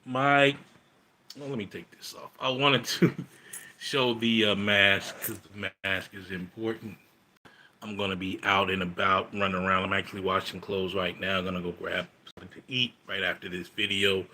my well, let me take this off. I wanted to show the mask because the mask is important. I'm gonna be out and about, running around. I'm actually washing clothes right now. I'm gonna go grab something to eat right after this video.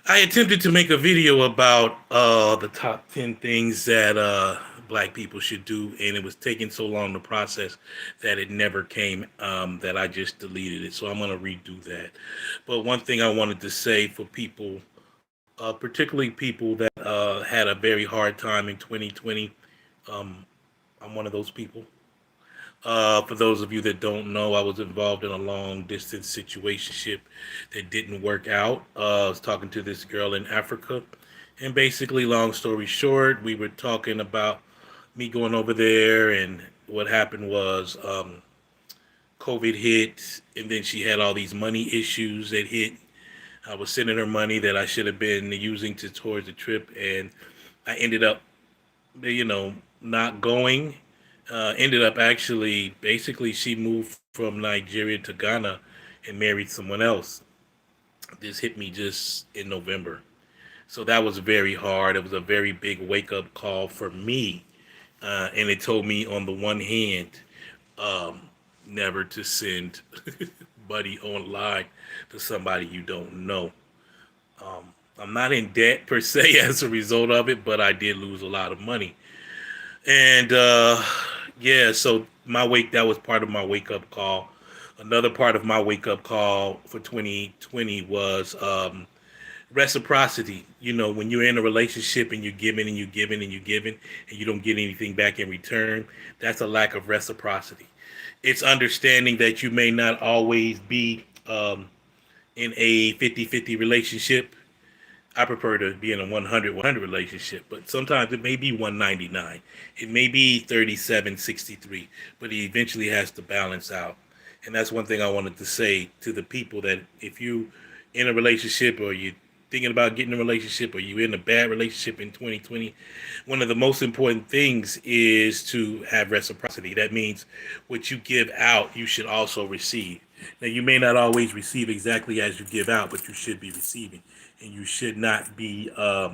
I attempted to make a video about the top 10 things that black people should do, and it was taking so long to process that it never came, that I just deleted it. So I'm going to redo that. But one thing I wanted to say for people, particularly people that had a very hard time in 2020, um, I'm one of those people. For those of you that don't know, I was involved in a long distance situationship that didn't work out. I was talking to this girl in Africa, and basically, long story short, we were talking about me going over there, and what happened was COVID hit, and then she had all these money issues that hit. I was sending her money that I should have been using to towards the trip, and I ended up, not going. Ended up actually, basically, she moved from Nigeria to Ghana and married someone else. This hit me just in November. So that was very hard. It was a very big wake up call for me. And it told me, on the one hand, um, never to send money online to somebody you don't know. I'm not in debt per se as a result of it, but I did lose a lot of money. And yeah, so that was part of my wake up call. Another part of my wake up call for 2020 was reciprocity. When you're in a relationship and you're giving and you're giving and you're giving and you don't get anything back in return, that's a lack of reciprocity. It's understanding that you may not always be in a 50-50 relationship. I prefer to be in a 100-100 relationship, but sometimes it may be 199. It may be 37-63, but it eventually has to balance out. And that's one thing I wanted to say to the people, that if you in a relationship, or you thinking about getting a relationship, or you in a bad relationship in 2020, one of the most important things is to have reciprocity. That means what you give out, you should also receive. Now, you may not always receive exactly as you give out, but you should be receiving, and you should not be, uh,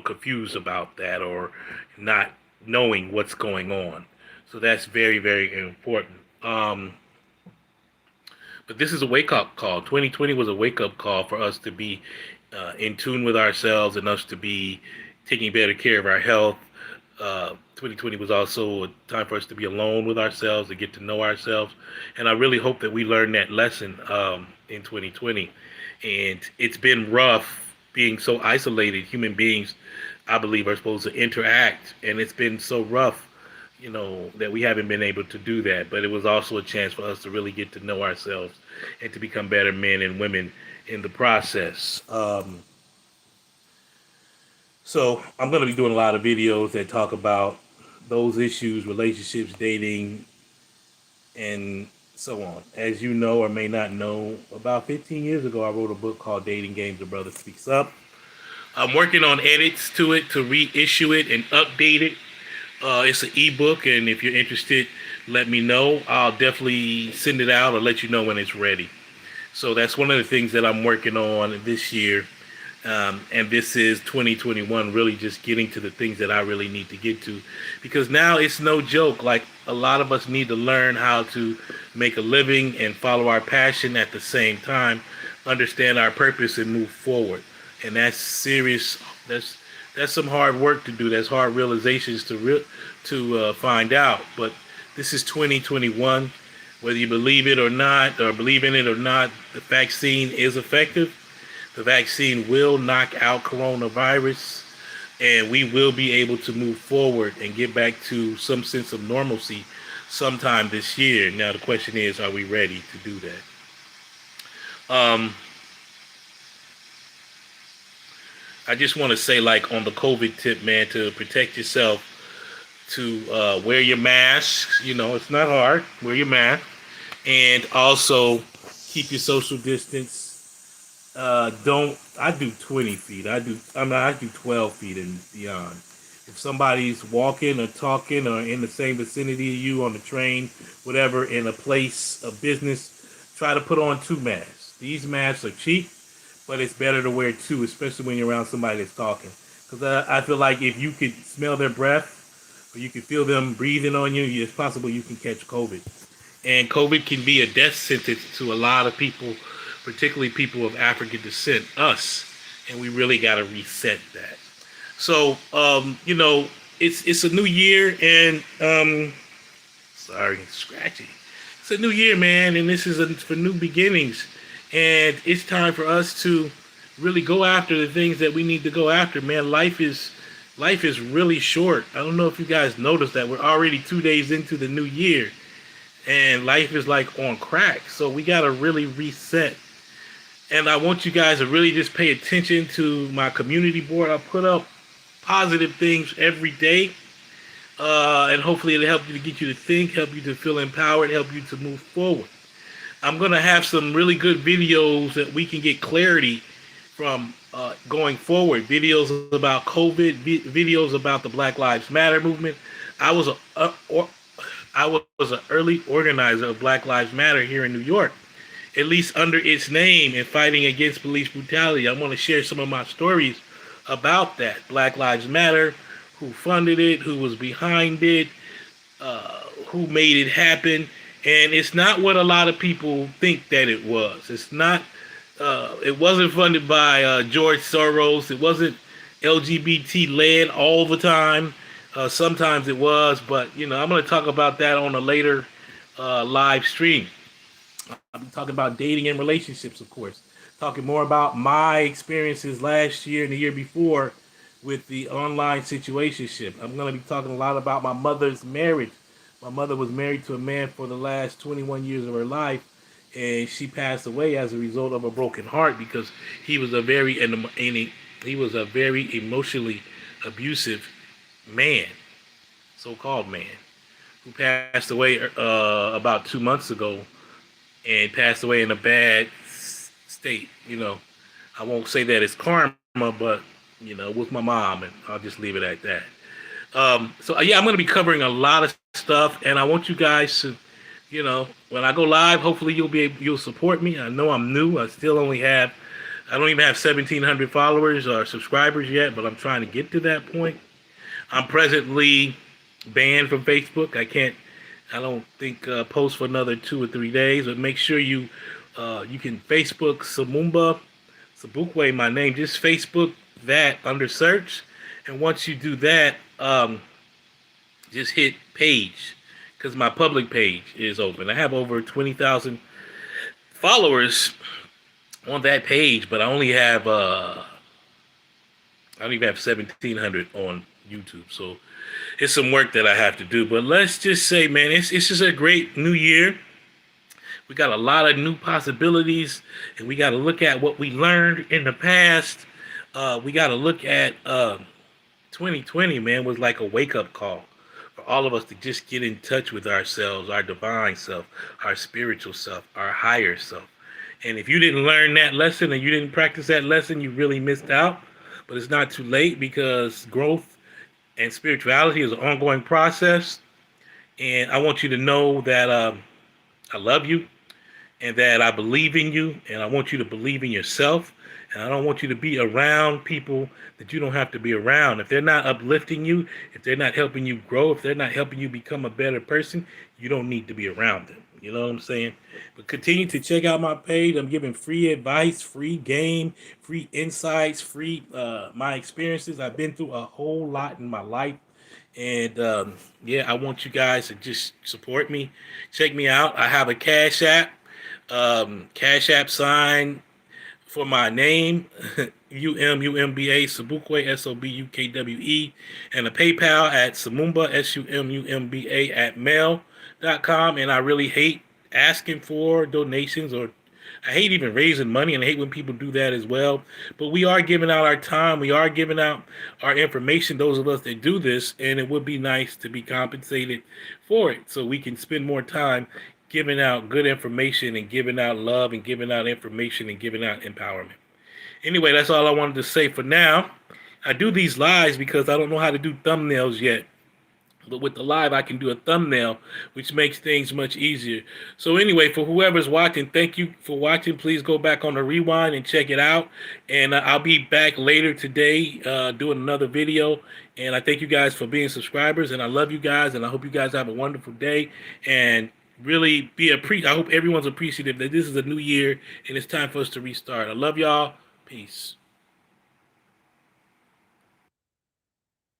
confused about that, or not knowing what's going on. So that's very, very important. But this is a wake up call. 2020 was a wake up call for us to be in tune with ourselves, and us to be taking better care of our health. 2020 was also a time for us to be alone with ourselves, to get to know ourselves. And I really hope that we learn that lesson in 2020. And it's been rough being so isolated. Human beings, I believe, are supposed to interact, and it's been so rough, that we haven't been able to do that. But it was also a chance for us to really get to know ourselves and to become better men and women in the process. So I'm going to be doing a lot of videos that talk about those issues, relationships, dating, and so on. As you know or may not know, about 15 years ago, I wrote a book called Dating Games: The Brother Speaks Up. I'm working on edits to it to reissue it and update it. It's an ebook, and if you're interested, let me know. I'll definitely send it out or let you know when it's ready. So that's one of the things that I'm working on this year. And this is 2021, really just getting to the things that I really need to get to. Because now it's no joke. Like, a lot of us need to learn how to make a living and follow our passion at the same time, understand our purpose, and move forward. And that's serious. That's some hard work to do. That's hard realizations to find out. But this is 2021. Whether you believe it or not, or believe in it or not, the vaccine is effective. The vaccine will knock out coronavirus, and we will be able to move forward and get back to some sense of normalcy sometime this year. Now, the question is, are we ready to do that? I just want to say, like, on the COVID tip, man, to protect yourself, to wear your masks. It's not hard. Wear your mask. And also keep your social distance. Don't I do 20 feet? I do 12 feet and beyond. If somebody's walking or talking or in the same vicinity of you on the train, whatever, in a place of business, try to put on two masks. These masks are cheap, but it's better to wear two, especially when you're around somebody that's talking. Because I feel like if you could smell their breath or you can feel them breathing on you, it's possible you can catch COVID. And COVID can be a death sentence to a lot of people, particularly people of African descent, us. And we really got to reset that. So, it's a new year, and sorry, scratchy. It's a new year, man, and this is for new beginnings, and it's time for us to really go after the things that we need to go after, man. Life is really short. I don't know if you guys noticed that we're already 2 days into the new year, and life is like on crack. So we gotta really reset. And I want you guys to really just pay attention to my community board. I put up positive things every day. And hopefully it'll help you to get you to think, help you to feel empowered, help you to move forward. I'm going to have some really good videos that we can get clarity from going forward. Videos about COVID, videos about the Black Lives Matter movement. I was an early organizer of Black Lives Matter here in New York, at least under its name, and fighting against police brutality. I want to share some of my stories about that. Black Lives Matter, who funded it, who was behind it, who made it happen. And it's not what a lot of people think that it was. It's not, it wasn't funded by George Soros. It wasn't LGBT led all the time. Sometimes it was, but I'm going to talk about that on a later live stream. I'm talking about dating and relationships, of course. Talking more about my experiences last year and the year before with the online situationship. I'm going to be talking a lot about my mother's marriage. My mother was married to a man for the last 21 years of her life, and she passed away as a result of a broken heart because he was a very emotionally abusive man, so-called man, who passed away about 2 months ago, and passed away in a bad state. I won't say that it's karma, but with my mom, and I'll just leave it at that. So yeah, I'm going to be covering a lot of stuff, and I want you guys to, when I go live, hopefully you'll support me. I know I'm new. I don't even have 1,700 followers or subscribers yet, but I'm trying to get to that point. I'm presently banned from Facebook. I don't think post for another 2 or 3 days, but make sure you can Facebook Samumba Sabukwe, my name. Just Facebook that under search, and once you do that, just hit page, because my public page is open. I have over 20,000 followers on that page, but I only have I don't even have 1,700 on YouTube. So it's some work that I have to do. But let's just say, man, it's just a great new year. We got a lot of new possibilities, and we got to look at what we learned in the past. We got to look at 2020, man, was like a wake-up call for all of us to just get in touch with ourselves, our divine self, our spiritual self, our higher self. And if you didn't learn that lesson and you didn't practice that lesson, you really missed out. But it's not too late, because growth and spirituality is an ongoing process. And I want you to know that I love you, and that I believe in you, and I want you to believe in yourself. And I don't want you to be around people that you don't have to be around. If they're not uplifting you, if they're not helping you grow, if they're not helping you become a better person, you don't need to be around them. You know what I'm saying? But continue to check out my page. I'm giving free advice, free game, free insights, free my experiences. I've been through a whole lot in my life. And yeah, I want you guys to just support me. Check me out. I have a Cash App. Cash App sign for my name, UMUMBA Sabukwe, SOBUKWE, and a PayPal at Samumba, SUMUMBA at mail.com. And I really hate asking for donations, or I hate even raising money, and I hate when people do that as well. But we are giving out our time. We are giving out our information, those of us that do this, and it would be nice to be compensated for it so we can spend more time giving out good information and giving out love and giving out information and giving out empowerment. Anyway, that's all I wanted to say for now. I do these lives because I don't know how to do thumbnails yet. But with the live, I can do a thumbnail, which makes things much easier. So anyway, for whoever's watching, thank you for watching. Please go back on the rewind and check it out. And I'll be back later today doing another video. And I thank you guys for being subscribers. And I love you guys. And I hope you guys have a wonderful day. And really I hope everyone's appreciative that this is a new year and it's time for us to restart. I love y'all. Peace.